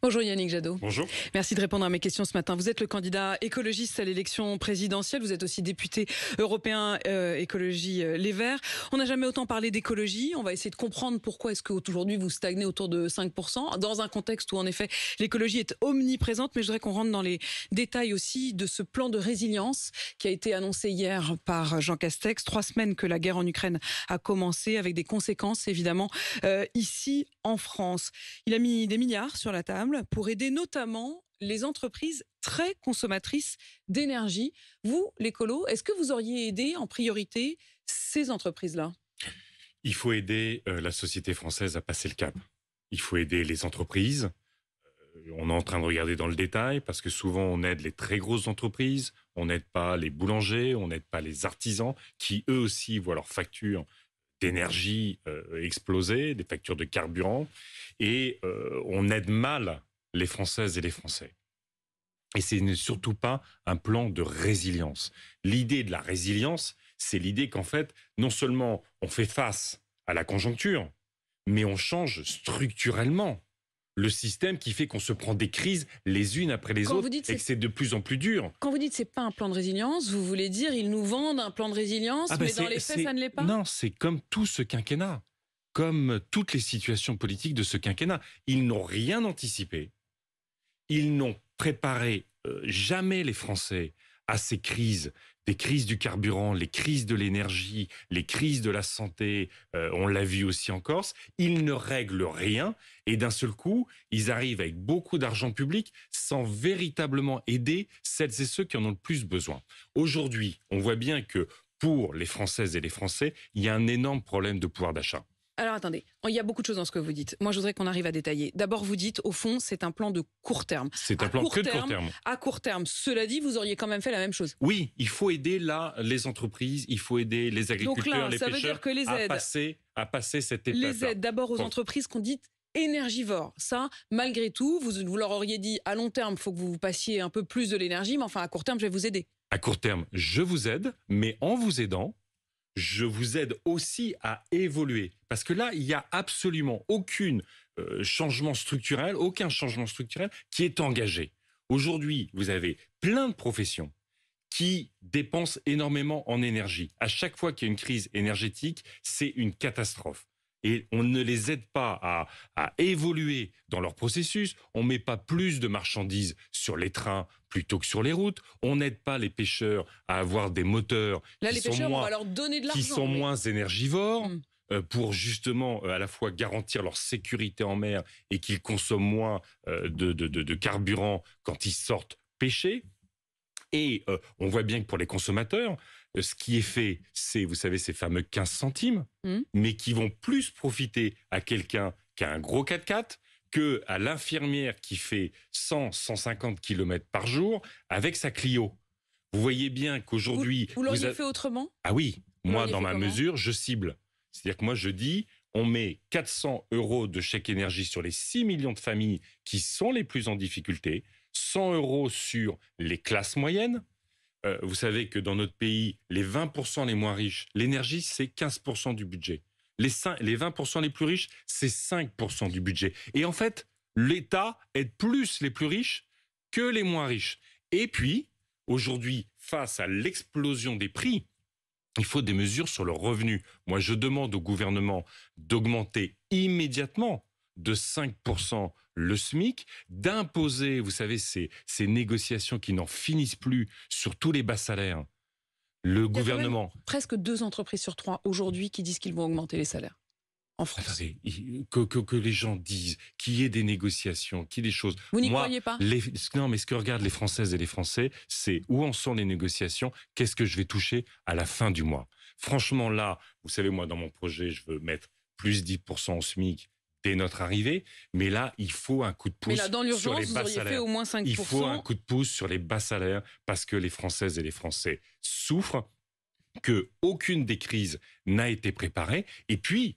Bonjour Yannick Jadot. Bonjour. Merci de répondre à mes questions ce matin. Vous êtes le candidat écologiste à l'élection présidentielle. Vous êtes aussi député européen écologie Les Verts. On n'a jamais autant parlé d'écologie. On va essayer de comprendre pourquoi est-ce qu'aujourd'hui vous stagnez autour de 5%, dans un contexte où en effet l'écologie est omniprésente. Mais je voudrais qu'on rentre dans les détails aussi de ce plan de résilience qui a été annoncé hier par Jean Castex. 3 semaines que la guerre en Ukraine a commencé, avec des conséquences évidemment ici en France. Il a mis des milliards sur la table pour aider notamment les entreprises très consommatrices d'énergie. Vous, l'écolo, est-ce que vous auriez aidé en priorité ces entreprises-là ? Il faut aider la société française à passer le cap. Il faut aider les entreprises. On est en train de regarder dans le détail parce que souvent on aide les très grosses entreprises, on n'aide pas les boulangers, on n'aide pas les artisans qui eux aussi voient leurs factures d'énergie exploser, des factures de carburant, et on aide mal les Françaises et les Français. Et ce n'est surtout pas un plan de résilience. L'idée de la résilience, c'est l'idée qu'en fait, non seulement on fait face à la conjoncture, mais on change structurellement le système qui fait qu'on se prend des crises les unes après les autres et que c'est de plus en plus dur. Quand vous dites que ce n'est pas un plan de résilience, vous voulez dire ils nous vendent un plan de résilience, mais dans les faits, ça ne l'est pas ? Non, c'est comme tout ce quinquennat, comme toutes les situations politiques de ce quinquennat. Ils n'ont rien anticipé. Ils n'ont préparé jamais les Français à ces crises, des crises du carburant, les crises de l'énergie, les crises de la santé, on l'a vu aussi en Corse. Ils ne règlent rien et d'un seul coup, ils arrivent avec beaucoup d'argent public sans véritablement aider celles et ceux qui en ont le plus besoin. Aujourd'hui, on voit bien que pour les Françaises et les Français, il y a un énorme problème de pouvoir d'achat. Alors attendez, il y a beaucoup de choses dans ce que vous dites. Moi, je voudrais qu'on arrive à détailler. D'abord, vous dites, au fond, c'est un plan de court terme. C'est un plan que de court terme. À court terme, cela dit, vous auriez quand même fait la même chose. Oui, il faut aider là les entreprises, il faut aider les agriculteurs, donc là, les pêcheurs veut dire que les aides, à passer cette étape. Les aides d'abord aux entreprises qu'on dit énergivores. Ça, malgré tout, vous leur auriez dit à long terme, il faut que vous passiez un peu plus de l'énergie, mais enfin à court terme, je vais vous aider. À court terme, je vous aide, mais en vous aidant, je vous aide aussi à évoluer. Parce que là, il n'y a absolument aucun changement structurel qui est engagé. Aujourd'hui, vous avez plein de professions qui dépensent énormément en énergie. À chaque fois qu'il y a une crise énergétique, c'est une catastrophe. Et on ne les aide pas à évoluer dans leur processus. On ne met pas plus de marchandises sur les trains plutôt que sur les routes. On n'aide pas les pêcheurs à avoir des moteurs on va leur donner de l'argent, qui sont moins énergivores pour justement à la fois garantir leur sécurité en mer et qu'ils consomment moins de carburant quand ils sortent pêcher. Et on voit bien que pour les consommateurs, ce qui est fait, c'est, vous savez, ces fameux 15 centimes, mais qui vont plus profiter à quelqu'un qui a un gros 4x4 qu'à l'infirmière qui fait 100-150 km par jour avec sa Clio. Vous voyez bien qu'aujourd'hui... Vous l'auriez fait autrement ? Ah oui, moi, dans ma mesure, je cible. C'est-à-dire que moi, je dis, on met 400 € de chèque énergie sur les 6 millions de familles qui sont les plus en difficulté, 100 € sur les classes moyennes. Vous savez que dans notre pays, les 20% les moins riches, l'énergie, c'est 15% du budget. Les 20% les plus riches, c'est 5% du budget. Et en fait, l'État aide plus les plus riches que les moins riches. Et puis, aujourd'hui, face à l'explosion des prix, il faut des mesures sur le revenu. Moi, je demande au gouvernement d'augmenter immédiatement de 5% le SMIC, d'imposer, vous savez, ces négociations qui n'en finissent plus sur tous les bas salaires. Le gouvernement... presque 2 entreprises sur 3 aujourd'hui qui disent qu'ils vont augmenter les salaires en France. Attendez, que les gens disent qu'il y ait des négociations, qu'il y ait des choses... Vous n'y croyez pas ? Non, mais ce que regardent les Françaises et les Français, c'est où en sont les négociations, qu'est-ce que je vais toucher à la fin du mois. Franchement, là, vous savez, moi, dans mon projet, je veux mettre plus 10% au SMIC dès notre arrivée, mais là, il faut un coup de pouce. Mais là, dans l'urgence, vous auriez fait au moins 5%. Il faut un coup de pouce sur les bas salaires parce que les Françaises et les Français souffrent, qu'aucune des crises n'a été préparée. Et puis,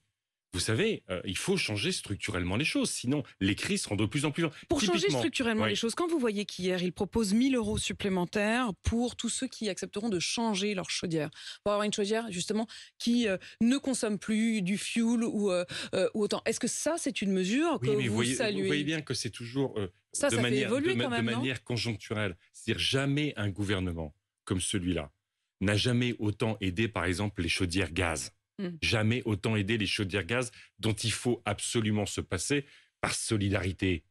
vous savez, il faut changer structurellement les choses, sinon les crises seront de plus en plus... Pour changer structurellement oui. les choses, quand vous voyez qu'hier, il propose 1 000 € supplémentaires pour tous ceux qui accepteront de changer leur chaudière, pour avoir une chaudière justement qui ne consomme plus du fuel ou autant. Est-ce que ça, c'est une mesure que Oui, mais vous saluez? vous voyez bien que c'est toujours Ça fait évoluer quand même, de non? manière conjoncturelle. C'est-à-dire jamais un gouvernement comme celui-là n'a jamais autant aidé, par exemple, les chaudières gaz. Jamais autant aidé les chaudières gaz dont il faut absolument se passer par solidarité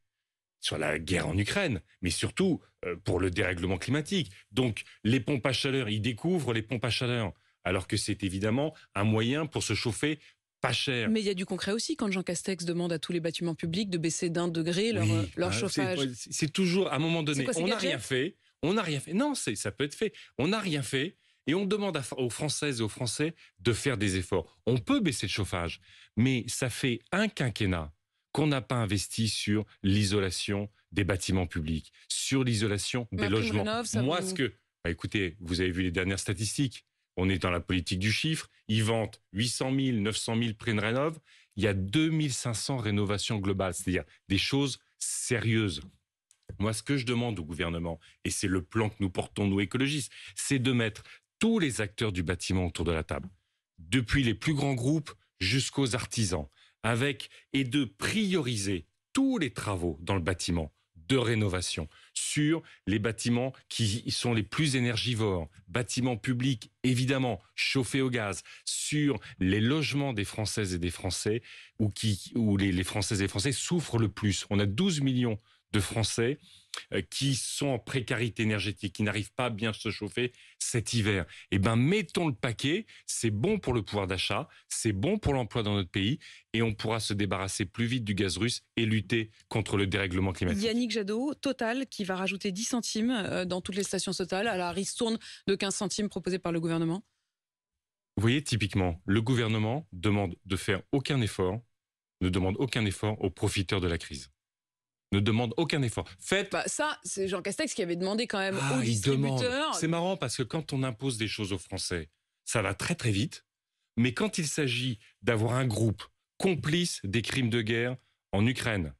sur la guerre en Ukraine, mais surtout pour le dérèglement climatique. Donc les pompes à chaleur, ils découvrent les pompes à chaleur, alors que c'est évidemment un moyen pour se chauffer pas cher. Mais il y a du concret aussi quand Jean Castex demande à tous les bâtiments publics de baisser d'1 degré leur chauffage. C'est toujours, à un moment donné, Quoi, on n'a rien fait. On n'a rien fait. Non, ça peut être fait. On n'a rien fait. Et on demande aux Françaises et aux Français de faire des efforts. On peut baisser le chauffage, mais ça fait un quinquennat qu'on n'a pas investi sur l'isolation des bâtiments publics, sur l'isolation des logements. Écoutez, vous avez vu les dernières statistiques. On est dans la politique du chiffre. Ils vantent 800 000, 900 000 prime-rénov'. Il y a 2500 rénovations globales, c'est-à-dire des choses sérieuses. Moi, ce que je demande au gouvernement, et c'est le plan que nous portons, nous écologistes, c'est de mettre tous les acteurs du bâtiment autour de la table, depuis les plus grands groupes jusqu'aux artisans, et de prioriser tous les travaux dans le bâtiment de rénovation sur les bâtiments qui sont les plus énergivores, bâtiments publics évidemment chauffés au gaz, sur les logements des Françaises et des Français où les Françaises et les Français souffrent le plus. On a 12 millions de Français qui sont en précarité énergétique, qui n'arrivent pas à bien se chauffer cet hiver. Eh bien, mettons le paquet, c'est bon pour le pouvoir d'achat, c'est bon pour l'emploi dans notre pays, et on pourra se débarrasser plus vite du gaz russe et lutter contre le dérèglement climatique. Yannick Jadot, Total, qui va rajouter 10 centimes dans toutes les stations Total à la ristourne de 15 centimes proposée par le gouvernement. Vous voyez, typiquement, le gouvernement ne demande aucun effort aux profiteurs de la crise. Ne demande aucun effort. Ça, c'est Jean Castex qui avait demandé quand même aux distributeurs. C'est marrant parce que quand on impose des choses aux Français, ça va très très vite. Mais quand il s'agit d'avoir un groupe complice des crimes de guerre en Ukraine,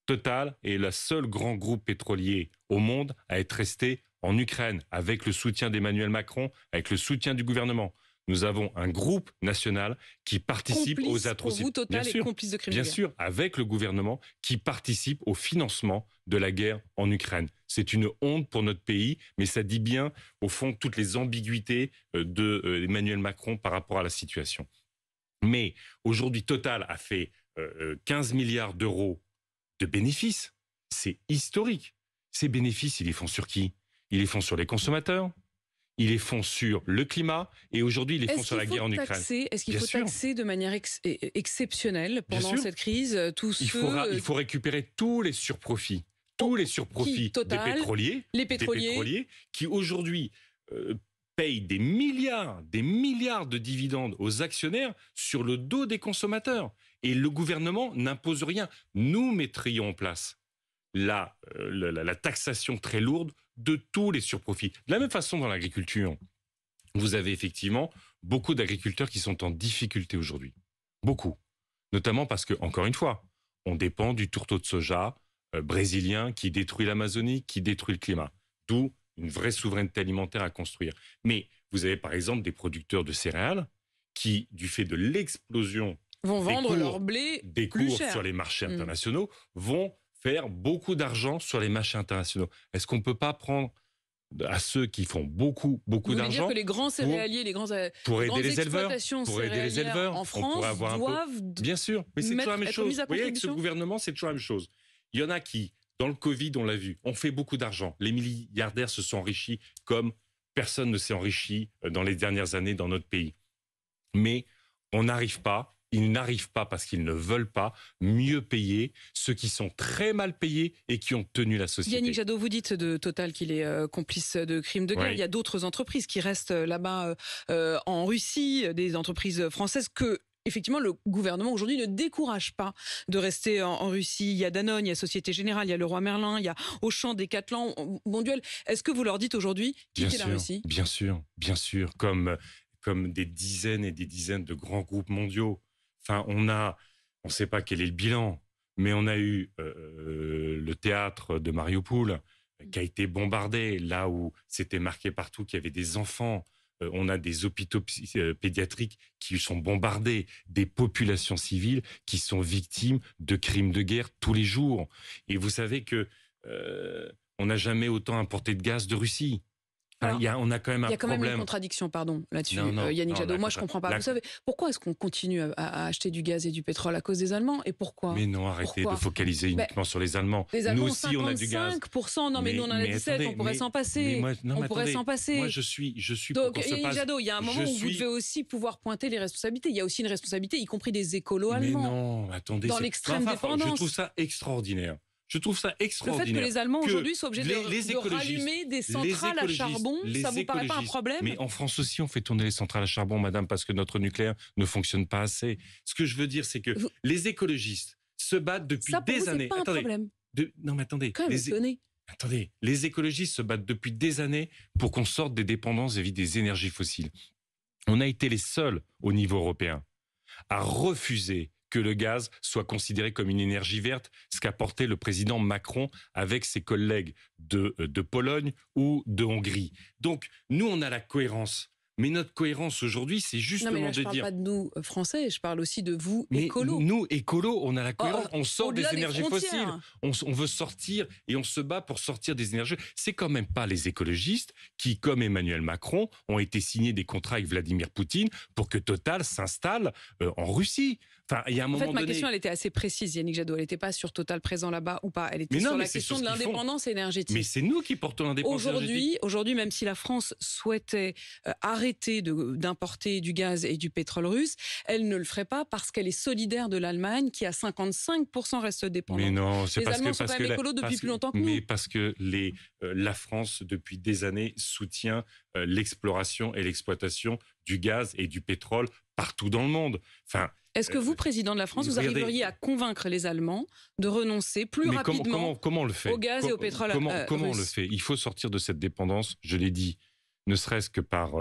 Total est le seul grand groupe pétrolier au monde à être resté en Ukraine, avec le soutien d'Emmanuel Macron, avec le soutien du gouvernement. Nous avons un groupe national qui participe aux atrocités. Pour vous, Total est complice de crimes de guerre. Bien sûr, avec le gouvernement qui participe au financement de la guerre en Ukraine. C'est une honte pour notre pays, mais ça dit bien, au fond, toutes les ambiguïtés d'Emmanuel Macron par rapport à la situation. Mais aujourd'hui, Total a fait 15 milliards d'euros de bénéfices. C'est historique. Ces bénéfices, ils les font sur qui? Ils les font sur les consommateurs. Ils les font sur le climat et aujourd'hui, ils les font sur la guerre en Ukraine. Est-ce qu'il faut taxer de manière exceptionnelle pendant cette crise tous ceux... Il faut récupérer tous les surprofits. Tous les surprofits Total, des pétroliers qui aujourd'hui payent des milliards de dividendes aux actionnaires sur le dos des consommateurs. Et le gouvernement n'impose rien. Nous mettrions en place la taxation très lourde de tous les surprofits. De la même façon dans l'agriculture, vous avez effectivement beaucoup d'agriculteurs qui sont en difficulté aujourd'hui. Beaucoup. Notamment parce que, encore une fois, on dépend du tourteau de soja brésilien qui détruit l'Amazonie, qui détruit le climat. D'où une vraie souveraineté alimentaire à construire. Mais vous avez par exemple des producteurs de céréales qui, du fait de l'explosion vont vendre leur blé des plus cours cher sur les marchés internationaux, vont faire beaucoup d'argent sur les marchés internationaux. Est-ce qu'on ne peut pas prendre à ceux qui font beaucoup d'argent dire que les grands céréaliers, les grandes exploitations céréalières en France doivent bien sûr, mais c'est toujours la même chose. Vous voyez, avec ce gouvernement, c'est toujours la même chose. Il y en a qui, dans le Covid, on l'a vu, ont fait beaucoup d'argent. Les milliardaires se sont enrichis comme personne ne s'est enrichi dans les dernières années dans notre pays. Mais on n'arrive pas. Ils n'arrivent pas parce qu'ils ne veulent pas mieux payer ceux qui sont très mal payés et qui ont tenu la société. Yannick Jadot, vous dites de Total qu'il est complice de crimes de guerre. Oui. Il y a d'autres entreprises qui restent là-bas en Russie, des entreprises françaises que effectivement, le gouvernement aujourd'hui ne décourage pas de rester en Russie. Il y a Danone, il y a Société Générale, il y a Leroy Merlin, il y a Auchan, Decathlon, Mondial. Est-ce que vous leur dites aujourd'hui quitter la Russie ? Bien sûr, comme des dizaines et des dizaines de grands groupes mondiaux. Enfin, on ne sait pas quel est le bilan, mais on a eu le théâtre de Mariupol qui a été bombardé, là où c'était marqué partout qu'il y avait des enfants. On a des hôpitaux pédiatriques qui sont bombardés, des populations civiles qui sont victimes de crimes de guerre tous les jours. Et vous savez que on n'a jamais autant importé de gaz de Russie. Enfin, on a quand même un problème. Il y a quand même une contradiction, pardon, là-dessus, Yannick Jadot. Moi, je ne comprends pas. Vous savez, pourquoi est-ce qu'on continue à acheter du gaz et du pétrole à cause des Allemands? Et pourquoi? Mais non, arrêtez de focaliser uniquement sur les Allemands. Les Allemands, nous aussi, on a du gaz. 55%, non mais nous, on en a 17%, on pourrait s'en passer. On pourrait s'en passer. Moi, je suis Donc, Yannick Jadot, il y a un moment où vous devez aussi pouvoir pointer les responsabilités. Il y a aussi une responsabilité, y compris des écolos allemands. Mais non, attendez. Dans l'extrême dépendance. Je trouve ça extraordinaire. Je trouve ça extraordinaire. Le fait que les Allemands aujourd'hui soient obligés de rallumer des centrales à charbon, ça vous paraît pas un problème? Mais en France aussi, on fait tourner les centrales à charbon, madame, parce que notre nucléaire ne fonctionne pas assez. Ce que je veux dire, c'est que les écologistes se battent depuis des années. Ça, pour vous, c'est pas un problème. Non, mais attendez. Quand même, attendez, les écologistes se battent depuis des années pour qu'on sorte des dépendances vis-à-vis des énergies fossiles. On a été les seuls au niveau européen à refuser que le gaz soit considéré comme une énergie verte, ce qu'a porté le président Macron avec ses collègues de Pologne ou de Hongrie. Donc, nous, on a la cohérence. Mais notre cohérence aujourd'hui, c'est justement de dire... Je ne parle pas de nous, Français, je parle aussi de vous, écolos. Nous, écolos, on a la cohérence, on sort des énergies fossiles. On veut sortir et on se bat pour sortir des énergies. C'est quand même pas les écologistes qui, comme Emmanuel Macron, ont été signés des contrats avec Vladimir Poutine pour que Total s'installe en Russie. Enfin, il y a un moment donné... ma question, elle était assez précise, Yannick Jadot. Elle n'était pas sur Total présent là-bas ou pas. Elle était sur la question de l'indépendance énergétique. Mais c'est nous qui portons l'indépendance énergétique. Aujourd'hui, même si la France souhaitait arrêter d'importer du gaz et du pétrole russe, elle ne le ferait pas parce qu'elle est solidaire de l'Allemagne qui à 55% reste dépendante. Mais non, c'est parce que... Les Allemands sont quand même écolos depuis plus longtemps que nous. Mais parce que la France, depuis des années, soutient l'exploration et l'exploitation du gaz et du pétrole partout dans le monde. Enfin... Est-ce que vous, président de la France, vous arriveriez à convaincre les Allemands de renoncer plus rapidement comment on le fait au gaz et au pétrole Comment on le fait? Il faut sortir de cette dépendance, je l'ai dit, ne serait-ce que par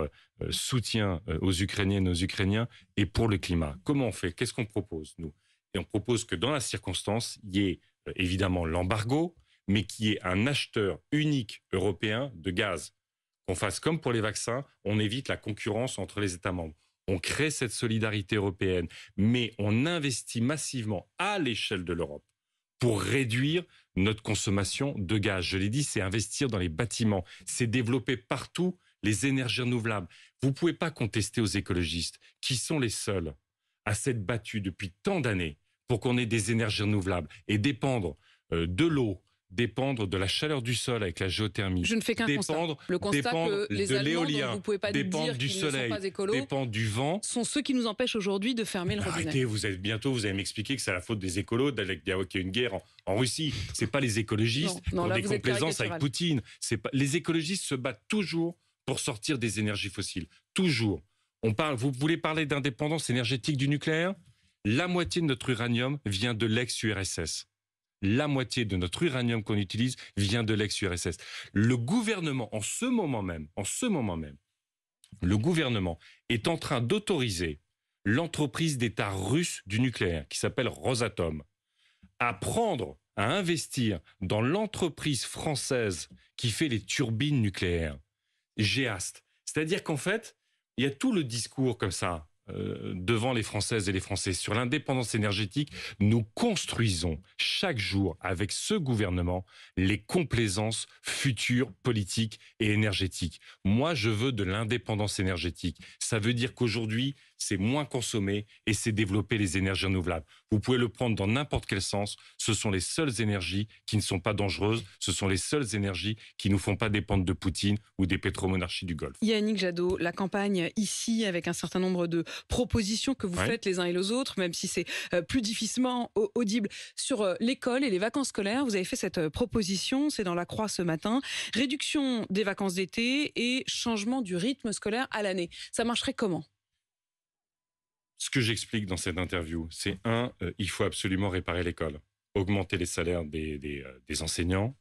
soutien aux Ukrainiennes, aux Ukrainiens et pour le climat. Comment on fait? Qu'est-ce qu'on propose, nous? Et on propose que dans la circonstance, il y ait évidemment l'embargo, mais qu'il y ait un acheteur unique européen de gaz. Qu'on fasse comme pour les vaccins, on évite la concurrence entre les États membres. On crée cette solidarité européenne, mais on investit massivement à l'échelle de l'Europe pour réduire notre consommation de gaz. Je l'ai dit, c'est investir dans les bâtiments, c'est développer partout les énergies renouvelables. Vous ne pouvez pas contester aux écologistes, qui sont les seuls à s'être battus depuis tant d'années pour qu'on ait des énergies renouvelables et dépendre de l'eau, dépendre de la chaleur du sol avec la géothermie. Je ne fais qu'un constat. Le constat que les Allemands, dont vous ne pouvez pas dire qu'ils ne sont pas écolos, dépendre du vent, sont ceux qui nous empêchent aujourd'hui de fermer le robinet. Arrêtez, vous allez m'expliquer que c'est la faute des écolos qu'il y a une guerre en Russie. C'est pas les écologistes pour des complaisances avec Poutine. Les écologistes se battent toujours pour sortir des énergies fossiles. Toujours. Vous voulez parler d'indépendance énergétique du nucléaire? La moitié de notre uranium vient de l'ex-URSS. La moitié de notre uranium qu'on utilise vient de l'ex-URSS. Le gouvernement, en ce moment même, le gouvernement est en train d'autoriser l'entreprise d'État russe du nucléaire, qui s'appelle Rosatom, à investir dans l'entreprise française qui fait les turbines nucléaires, Geast. C'est-à-dire qu'en fait, il y a tout le discours comme ça, devant les Françaises et les Français sur l'indépendance énergétique. Nous construisons chaque jour avec ce gouvernement les complaisances futures politiques et énergétiques. Moi, je veux de l'indépendance énergétique. Ça veut dire qu'aujourd'hui, c'est moins consommer et c'est développer les énergies renouvelables. Vous pouvez le prendre dans n'importe quel sens. Ce sont les seules énergies qui ne sont pas dangereuses. Ce sont les seules énergies qui ne nous font pas dépendre de Poutine ou des pétromonarchies du Golfe. Yannick Jadot, la campagne ici, avec un certain nombre de propositions que vous faites les uns et les autres, même si c'est plus difficilement audible, sur l'école et les vacances scolaires. Vous avez fait cette proposition, c'est dans La Croix ce matin. Réduction des vacances d'été et changement du rythme scolaire à l'année. Ça marcherait comment ? Ce que j'explique dans cette interview, c'est il faut absolument réparer l'école, augmenter les salaires des enseignants,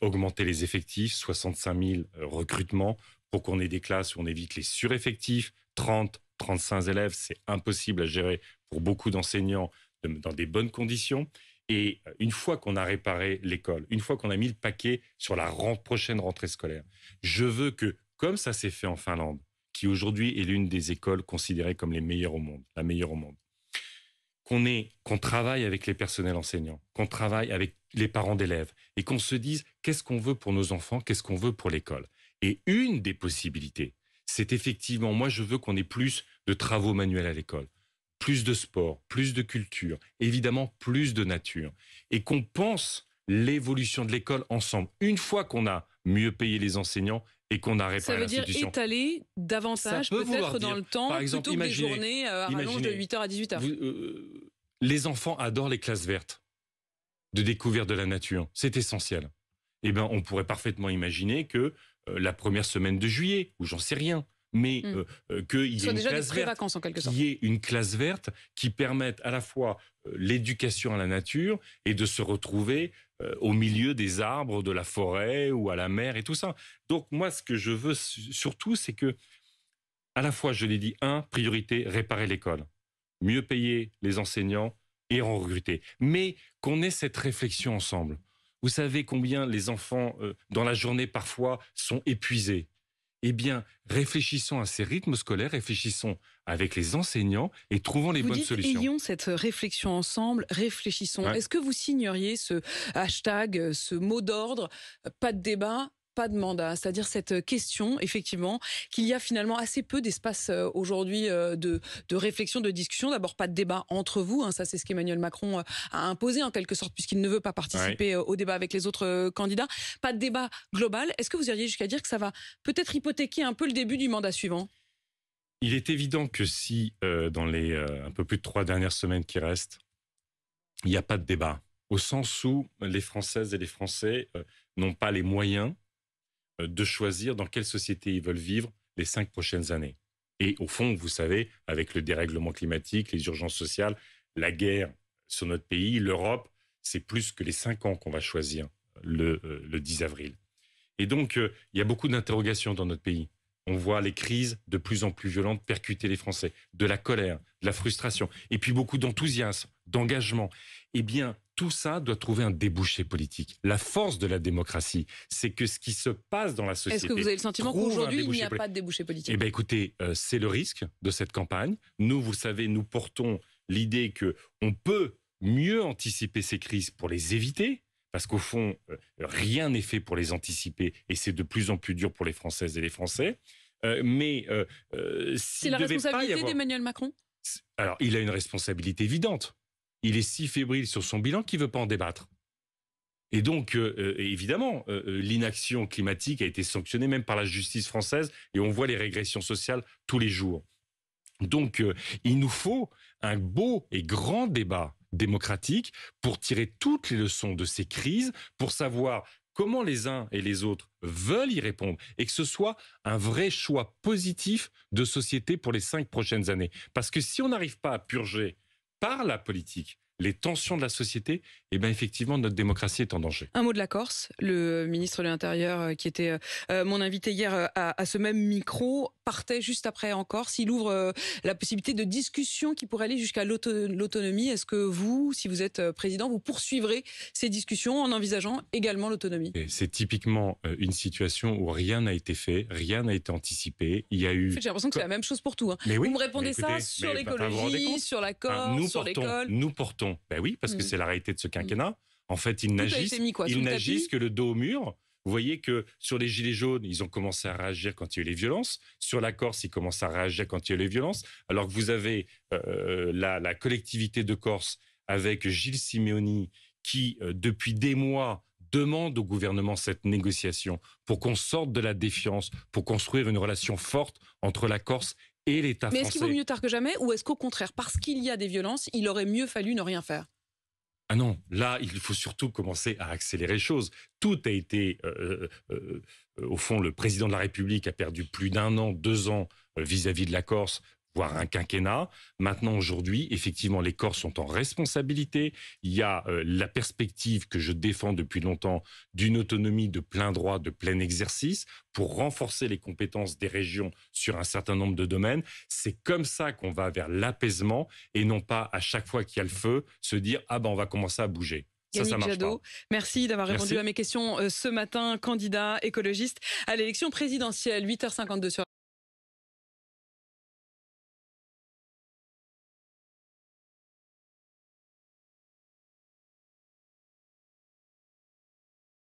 augmenter les effectifs, 65 000 recrutements pour qu'on ait des classes où on évite les sureffectifs, 30, 35 élèves, c'est impossible à gérer pour beaucoup d'enseignants dans des bonnes conditions. Et une fois qu'on a réparé l'école, une fois qu'on a mis le paquet sur la prochaine rentrée scolaire, je veux que, comme ça s'est fait en Finlande, qui aujourd'hui est l'une des écoles considérées comme les meilleures au monde, la meilleure au monde, qu'on travaille avec les personnels enseignants, qu'on travaille avec les parents d'élèves et qu'on se dise qu'est-ce qu'on veut pour nos enfants, qu'est-ce qu'on veut pour l'école. Et une des possibilités, c'est effectivement, moi je veux qu'on ait plus de travaux manuels à l'école, plus de sport, plus de culture, évidemment plus de nature, et qu'on pense l'évolution de l'école ensemble. Une fois qu'on a mieux payé les enseignants et qu'on a réparé l'institution. Ça veut dire étaler davantage peut-être dans le temps, par exemple, plutôt que des journées à rallonge de 8h à 18h. Les enfants adorent les classes vertes de découverte de la nature. C'est essentiel. Eh bien, on pourrait parfaitement imaginer que la première semaine de juillet, ou j'en sais rien, mais qu'il y ait une classe verte, en quelque sorte. qu'il y ait une classe verte qui permette à la fois l'éducation à la nature et de se retrouver au milieu des arbres, de la forêt ou à la mer et tout ça. Donc moi, ce que je veux surtout, c'est que, à la fois, je l'ai dit, priorité, réparer l'école, mieux payer les enseignants et en recruter. Mais qu'on ait cette réflexion ensemble. Vous savez combien les enfants, dans la journée, parfois, sont épuisés. Eh bien, réfléchissons à ces rythmes scolaires, réfléchissons avec les enseignants et trouvons les bonnes solutions. Ayons cette réflexion ensemble, réfléchissons. Ouais. Est-ce que vous signeriez ce hashtag, ce mot d'ordre, pas de débat, pas de mandat, c'est-à-dire cette question, effectivement, qu'il y a finalement assez peu d'espace aujourd'hui de réflexion, de discussion. D'abord, pas de débat entre vous, hein, ça c'est ce qu'Emmanuel Macron a imposé en quelque sorte, puisqu'il ne veut pas participer au débat avec les autres candidats. Pas de débat global. Est-ce que vous iriez jusqu'à dire que ça va peut-être hypothéquer un peu le début du mandat suivant ? Il est évident que si, dans les un peu plus de 3 dernières semaines qui restent, il n'y a pas de débat, au sens où les Françaises et les Français n'ont pas les moyens de choisir dans quelle société ils veulent vivre les 5 prochaines années. Et au fond, vous savez, avec le dérèglement climatique, les urgences sociales, la guerre sur notre pays, l'Europe, c'est plus que les 5 ans qu'on va choisir le 10 avril. Et donc, il y a beaucoup d'interrogations dans notre pays. On voit les crises de plus en plus violentes percuter les Français, de la colère, de la frustration, et puis beaucoup d'enthousiasme, d'engagement. Eh bien, tout ça doit trouver un débouché politique. La force de la démocratie, c'est que ce qui se passe dans la société... Est-ce que vous avez le sentiment qu'aujourd'hui, il n'y a pas de débouché politique ? Eh bien, écoutez, c'est le risque de cette campagne. Nous, vous savez, nous portons l'idée qu'on peut mieux anticiper ces crises pour les éviter, parce qu'au fond, rien n'est fait pour les anticiper, et c'est de plus en plus dur pour les Françaises et les Français. C'est la responsabilité d'Emmanuel Macron ? Alors, il a une responsabilité évidente. Il est si fébrile sur son bilan qu'il ne veut pas en débattre. Et donc, évidemment, l'inaction climatique a été sanctionnée même par la justice française, et on voit les régressions sociales tous les jours. Donc, il nous faut un beau et grand débat démocratique pour tirer toutes les leçons de ces crises, pour savoir comment les uns et les autres veulent y répondre, et que ce soit un vrai choix positif de société pour les 5 prochaines années. Parce que si on n'arrive pas à purger par la politique les tensions de la société, eh bien effectivement, notre démocratie est en danger. Un mot de la Corse. Le ministre de l'Intérieur, qui était mon invité hier à ce même micro, partait juste après en Corse. Il ouvre la possibilité de discussion qui pourrait aller jusqu'à l'autonomie. Est-ce que vous, si vous êtes président, vous poursuivrez ces discussions en envisageant également l'autonomie ? C'est typiquement une situation où rien n'a été fait, rien n'a été anticipé. Il y a eu... En fait, j'ai l'impression que c'est la même chose pour tout. Hein. Mais oui, vous me répondez ça sur l'écologie, sur la Corse, sur l'école. Nous portons. Ben oui, parce que c'est la réalité de ce quinquennat. En fait, ils n'agissent que le dos au mur. Vous voyez que sur les Gilets jaunes, ils ont commencé à réagir quand il y a eu les violences. Sur la Corse, ils commencent à réagir quand il y a eu les violences. Alors que vous avez la collectivité de Corse avec Gilles Simeoni qui, depuis des mois, demande au gouvernement cette négociation pour qu'on sorte de la défiance, pour construire une relation forte entre la Corse et l'État français. Mais est-ce qu'il vaut mieux tard que jamais, ou est-ce qu'au contraire, parce qu'il y a des violences, il aurait mieux fallu ne rien faire ? Ah non, là, il faut surtout commencer à accélérer les choses. Tout a été... au fond, le président de la République a perdu plus d'1 an, 2 ans vis-à-vis de la Corse. voire un quinquennat. Maintenant, aujourd'hui, effectivement, les corps sont en responsabilité. Il y a la perspective que je défends depuis longtemps d'une autonomie de plein droit, de plein exercice, pour renforcer les compétences des régions sur un certain nombre de domaines. C'est comme ça qu'on va vers l'apaisement et non pas à chaque fois qu'il y a le feu, se dire « Ah ben on va commencer à bouger ». Ça Yannick marche Jadot, pas. merci d'avoir répondu Merci. à mes questions ce matin, candidat écologiste à l'élection présidentielle, 8h52 sur